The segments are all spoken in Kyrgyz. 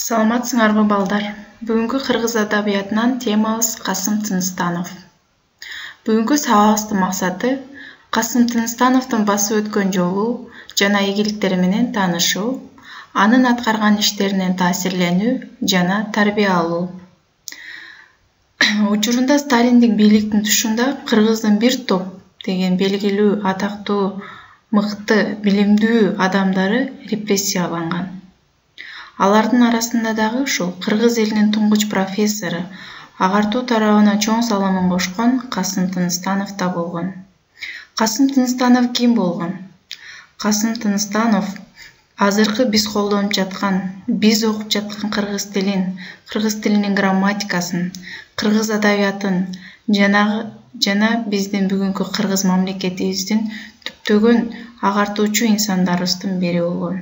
Саламатсыңарбы балдар? Бүгүнкү кыргыз адабиятынан темабыз Касым Тыныстанов. Бүгүнкү сабагыбыздын максаты Касым Тыныстановдун басып өткөн жолу жана ийгиликтери менен таанышуу, анын аткарган иштеринен таасирленүү жана тарбия алуу. Учурунда Сталиндик бийликтин тушунда кыргыздын бир топ деген белгилүү, атактуу, мыкты, билимдүү адамдары репрессияланган. Алардын арасында дагы ушул кыргыз элинин туңгуч профессору, агартуу тарабына чоң салымын кошкон Касым Тыныстанов да болгон. Касым Тыныстанов ким болгон? Касым Тыныстанов азыркы биз колдонуп жаткан, биз окуп жаткан кыргыз тилинин грамматикасын, кыргыз адабиятын жана биздин бүгүнкү кыргыз мамлекетибиздин түптөгөн агартуучу инсандарыбыздын бири болгон.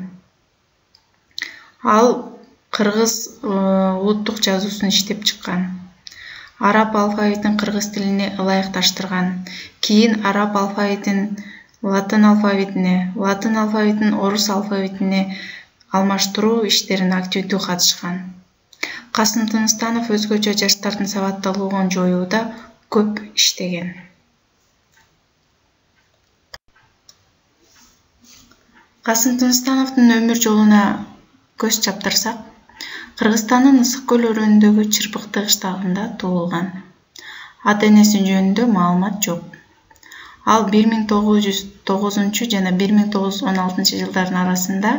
Ал кыргыз улуттук жазуусун иштеп чыккан. Араб алфавитин кыргыз тилине ылайыкташтырган. Кийин араб алфавитин латын алфавитине, латын алфавитин орус алфавитине алмаштыруу иштерине активдүү катышкан. Касым Тыныстанов өзгөчө жаштардын сабаттуулугун жоюуда көп иштеген. Касым Тыныстановдун өмүр жолуна көз чаптырсак, Кыргызстандын Ысык көл өрөөнүндөгү Чырпыкты кыштагында туулган. Ата-энеси жөнүндө маалымат жок. Ал 1909 жана 1916 жылдардын арасында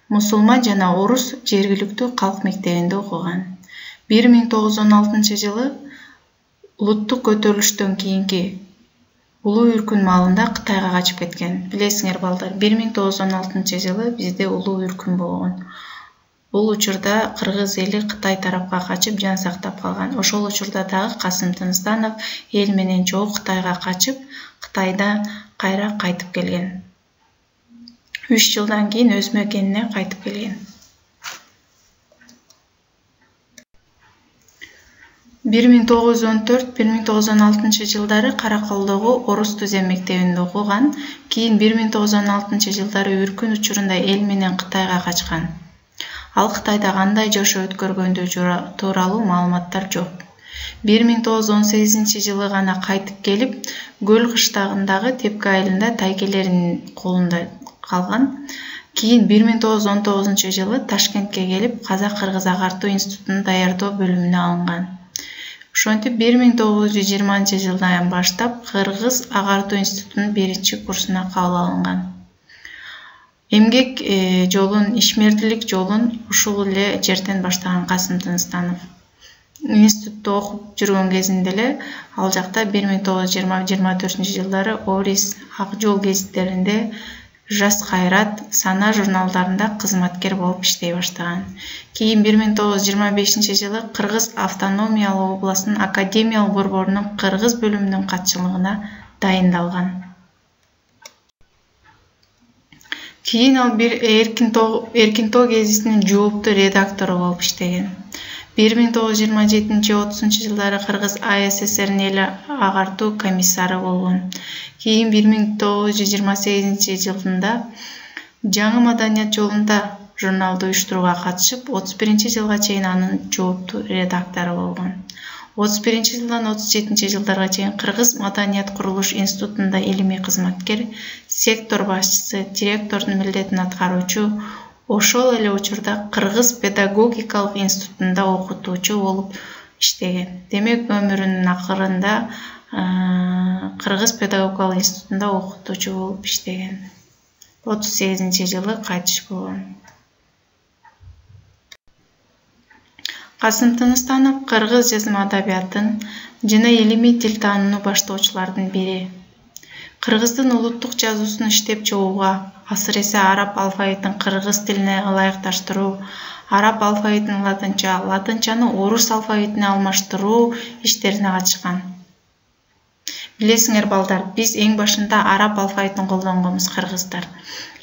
мусулман жана орус жергиликтүү калк мектебинде окуган. 1916 жылы улуттук көтөрүлүштөн кийинки улуу үркүн маалында Кытайга качып кеткен. Билесиңер балдар, 1916 жылы бизде улуу үркүн болгон. Бул учурда кыргыз эли Кытай тарапка качып жан сактап калган. Ошол учурда дагы Касым Тыныстанов эл менен чогуу Кытайга качып, Кытайда кайра кайтып келген. 3 жылдан кийин өз мекенине кайтып келген. 1914-1916 жылдары Караколдогу орус түзем мектебинде окуган. Кийин 1916 жылдары үркүн учурунда эл менен Кытайга качкан. Ал Кытайда кандай жашоо өткөргөндүгү тууралуу маалыматтар жок. 1918 жылы гана кайтып келип, Көл кыштагындагы Тепке айылында тайкелеринин колунда калган. Кийин 1919 жылы Ташкентке келип, Казак-Кыргыз агартуу институтунун даярдоо бөлүмүнө алынган. Ошентип 1920 жылдан баштап Кыргыз агартуу институтунун 1-курсуна кабыл алынган. Эмгек жолун, ишмердилик жолун ушул эле жерден баштаган Касым Тыныстанов. Институтта окуп жүргөн кезинде эле ал жакта 1920-24 жылдары Орис, Ак жол гезиттеринде, Жас кайрат, Сана журналдарында кызматкер болуп иштей баштаган. Кийин 1925 жылы Кыргыз автономиялык областынын академиялык борборунун кыргыз бөлүмүнүн катчылыгына дайындалган. Кийин ал бир Эркин тоо гезитинин жооптуу редактору болуп иштеген. 1927-30 жылдары Кыргыз АССРнин эл агартуу комиссары болгон. Кийин 1928 жылында Жаңы маданият жолунда журналды уюштурууга катышып, 31 жылга чейин анын жооптуу редактору болгон. 31 жылдан 37 жылдарга чейин Кыргыз маданият курулуш институтунда илимий кызматкер, сектор башчысы, директордун милдетин аткаруучу, ошол эле учурда Кыргыз педагогикалык институтунда окутуучу болуп иштеген. Демек, өмүрүнүн акырында Кыргыз педагогикалык институтунда окутуучу болуп иштеген. 38 жылы кайтыш болгон. Касым Тыныстанов кыргыз жазма адабиятын жана илимий тил таанууну баштоочулардын бири. Кыргыздын улуттук жазуусун иштеп чыгууга, асыресе араб алфавитин кыргыз тилине ылайыкташтыруу, араб алфавитин латынча, латынчаны орус алфавитине алмаштыруу иштерине катышкан. Билесиңер балдар, биз эң башында араб алфавитин колдонгонбуз кыргыздар.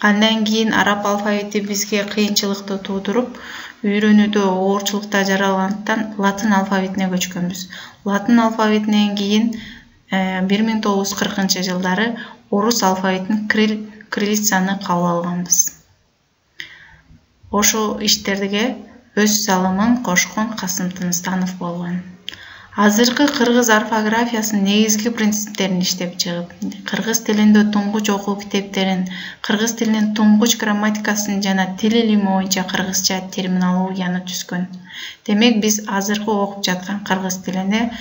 Андан кийин араб алфавити бизге кыйынчылыкты туудуруп, үйрөнүүдө оорчулукта жаралгандыктан латын алфавитине көчкөнбүз. Латын алфавитинен кийин 1940 жылдары орус алфавитин кириллицаны кабыл алганбыз. Ошол иштерге өз салымын кошкон Касым Тыныстанов болгон. Азыркы кыргыз орфографиясынын негизги принциптерин иштеп чыгып, кыргыз тилинде туңгуч окуу китептерин, кыргыз тилинин туңгуч грамматикасын жана тил илими боюнча кыргызча терминологияны түзгөн. Демек биз азыркы окуп жаткан кыргыз тилине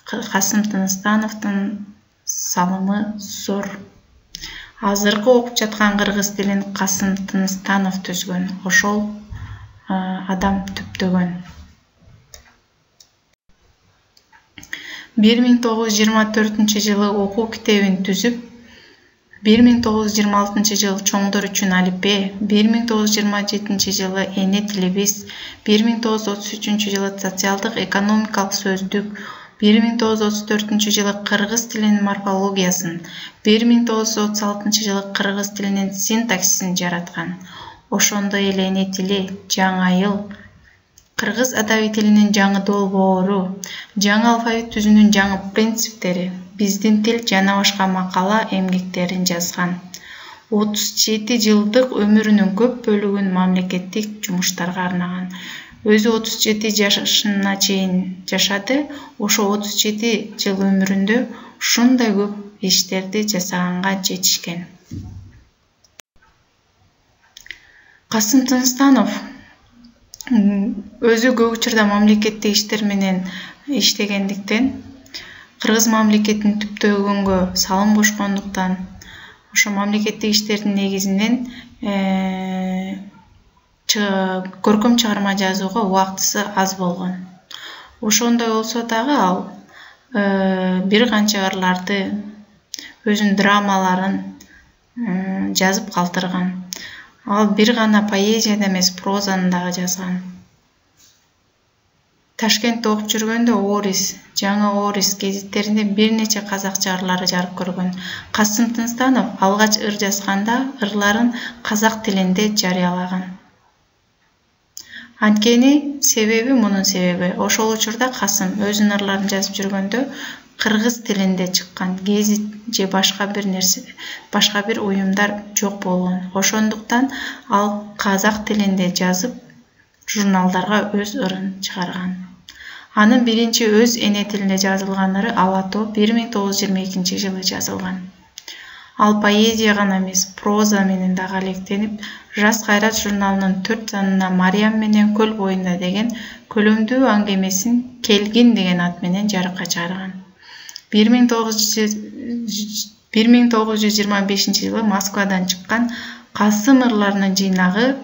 Касым Тыныстановдун салымы зор. Азыркы окуп жаткан кыргыз тилин Касым Тыныстанов түзгөн. Ошол адам түптөгөн. 1924-жылы окуу китебин түзүп, 1926-жылы чоңдор үчүн алипе, 1927-жылы эне тилибиз, 1933-жылы социалдык экономикалык сөздүк, 1934-жылы кыргыз тилинин морфологиясын, 1936-жылы кыргыз тилинин синтаксисин жараткан. Ошондой эле эне тили, жаңа ыл, кыргыз адаби тилинин жаңы долбоору, жаңы алфавит түзүүнүн жаңы принциптери, биздин тил жана башка макала эмгектерин жазган. 37 жылдык өмүрүнүн көп бөлүгүн мамлекеттик жумуштарга арнаган. Өзү 37 жашына чейин жашады. Ошо 37 жыл өмүрүндө ушундай көп иштерди жасаганга жетишкен. Касым Тыныстанов өзү көп учурда мамлекеттик иштер менен иштегендиктен, кыргыз мамлекетин түптөгөнгө салым кошкондуктан, ошо мамлекеттик иштердин негизинен көркөм чыгарма жазууга убактысы аз болгон. Ошондой болсо дагы ал бир канча ырларды, өзүнүн драмаларын жазып калтырган. Ал бир гана поэзияда эмес, прозаны дагы жазган. Ташкентте окуп жүргөндө Орис, жаңы Орис гезиттеринде бир нече казакча ырлары жарык көргөн. Касым Тыныстанов алгач ыр жазганда ырларын казак тилинде жарыялаган. Анткени мунун себеби, ошол учурда Касым өзүнүн ырларын жазып жүргөндө кыргыз тилинде чыккан гезит же башка бир уюмдар жок болгон. Ошондуктан ал казак тилинде жазып, журналдарга өз ырын чыгарган. Анын биринчи өз эне тилинде жазылган ыры Алато 1922-жылы жазылган. Ал поэзия гана эмес, проза менен дагы алектенип, Жас Кайрат журналынын 4 санына Мариям менен көл боюнда деген көлөмдүү аңгемесин Келгин деген ат менен жарыкка чыгарган. 1925-жылы Москвадан чыккан Касым ырларынын жыйнагы.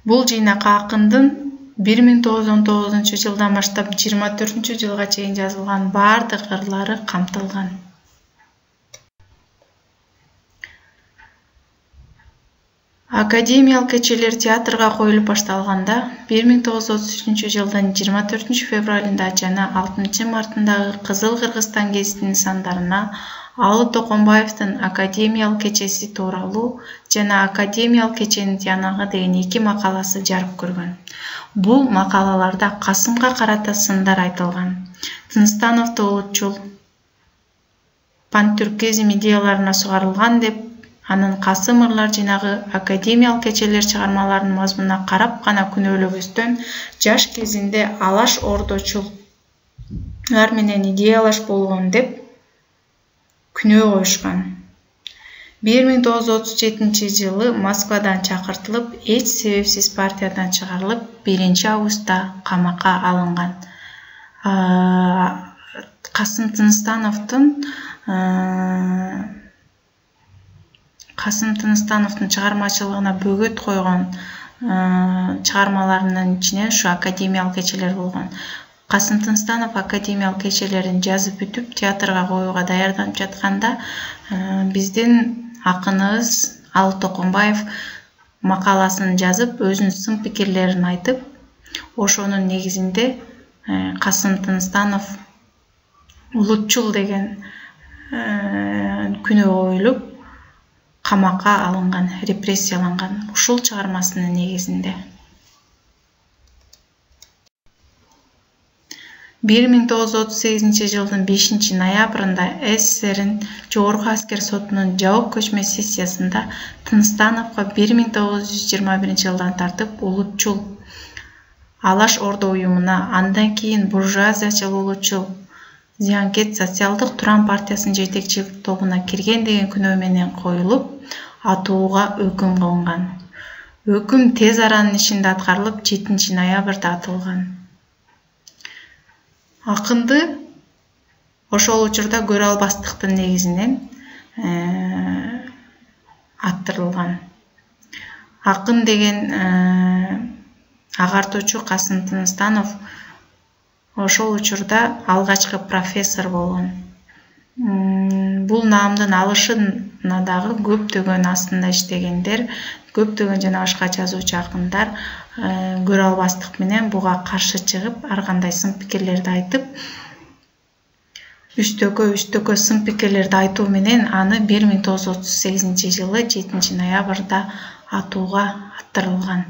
Бул жыйнак акындын 1919-жылдан баштап 24-жылга чейин жазылган бардык ырлары камтылган. Академиялык кечелер театрга коюлуп башталганда 1933-жылдын 24 февралында жана 6 мартындагы Кызыл Кыргызстан гезитинин сандарына Алы Токонбаевдин Академиялык кечеси тууралуу жана Академиялык кеченин тыянагы деген 2 макаласы жарык көргөн. Бул макалаларда Касымга карата сындар айтылган. Тыныстановду улутчул пантюркизм идеяларына сугарылган деп, анын Касым ырлар жыйнагы академиялык кечелер чыгармаларынын мазмунуна карап гана күнөөлөгөстөн, жаш кезинде алаш ордочулар менен идеялаш болгон деп күнөө коюшкан. 1937-жылы Москвадан чакыртылып, эч себепсиз партиядан чыгарылып, 1-августта камакка алынган. Касым Тыныстановдун чыгармачылыгына бөгөт койгон чыгармаларынын ичинен ушу академиялык кечелер болгон. Касым Тыныстанов академиялык кечелерин жазып бүтүп, театрга коюуга даярданып жатканда, биздин акыныбыз Алы Токонбаев макаласын жазып, өзүнүн сын пикирлерин айтып, ошонун негизинде Касым Тыныстанов улутчул деген күнөө коюлуп, камакка алынган, репрессияланган ушул чыгармасынын негизинде. 1938 жылдын 5 ноябрында СССРдин Жогорку аскер сотунун жабык көчмө сессиясында Тыныстановго 1921 жылдан тартып улутчул Алаш Ордо уюмуна, андан кийин буржуазиячыл зыянкет социалдык Туран партиясынын жетекчилик тобуна кирген деген күнөө менен коюлуп, атууга өкүм кылынган. Өкүм тез аранын ичинде аткарылып, 7 ноябрда атылган. Акынды ошол учурда көрө албастыктын негизинен аттырылган. Акын деген агартуучу Касым Тыныстанов ошол учурда алгачкы профессор болгон. Бул наамдын алышына дагы көптөгөн астында иштегендер, көптөгөн жана башка жазуучу акындар көрө албастык менен буга каршы чыгып, ар кандай сын пикирлерди айтып, үстөккө сын пикирлерди айтуу менен аны 1938 жылы 7 ноябрда атууга аттырылган.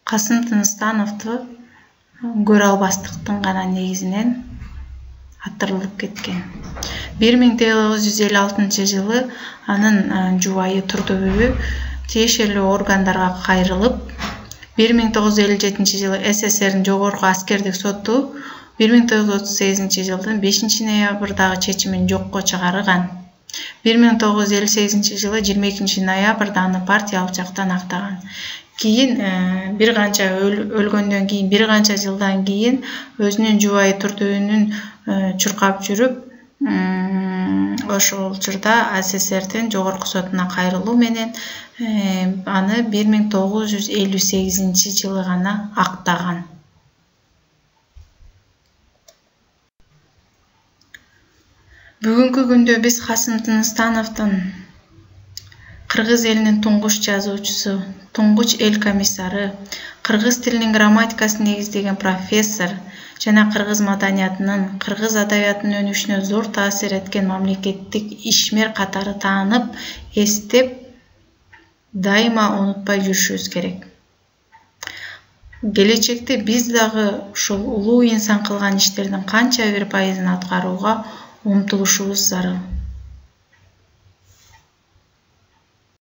Касым Тыныстановду көрө албастыктын гана негизинен аттырылып кеткен. 1956 жылы анын жубайы Турдубүбү тиешелүү органдарга кайрылып, 1957 жылы СССРдин Жогорку аскердик соту 1938 жылдын 5 ноябрдагы чечимин жокко чыгарган. 1958 жылы 22 ноябрда аны партиялык жактан актаган. Кийин бир канча өлгөндөн кийин, бир канча жылдан кийин өзүнүн жубайы Турдубүнүн чуркап жүрүп, ошол учурда СССРдин Жогорку сотуна кайрылуу менен аны 1958 жылы гана актаган. Бүгүнкү күндө биз Касым Тыныстановдун кыргыз элинин туңгуч жазуучусу, туңгуч эл комиссары, кыргыз тилинин грамматикасын негиздеген профессор жана кыргыз маданиятынын, кыргыз адабиятынын өнүгүшүнө зор таасир эткен мамлекеттик ишмер катары таанып, эстеп, дайыма унутпай жүрүшүбүз керек. Келечекте биз дагы ушул улуу инсан кылган иштердин канча бир пайызын аткарууга умтулушубуз зарыл.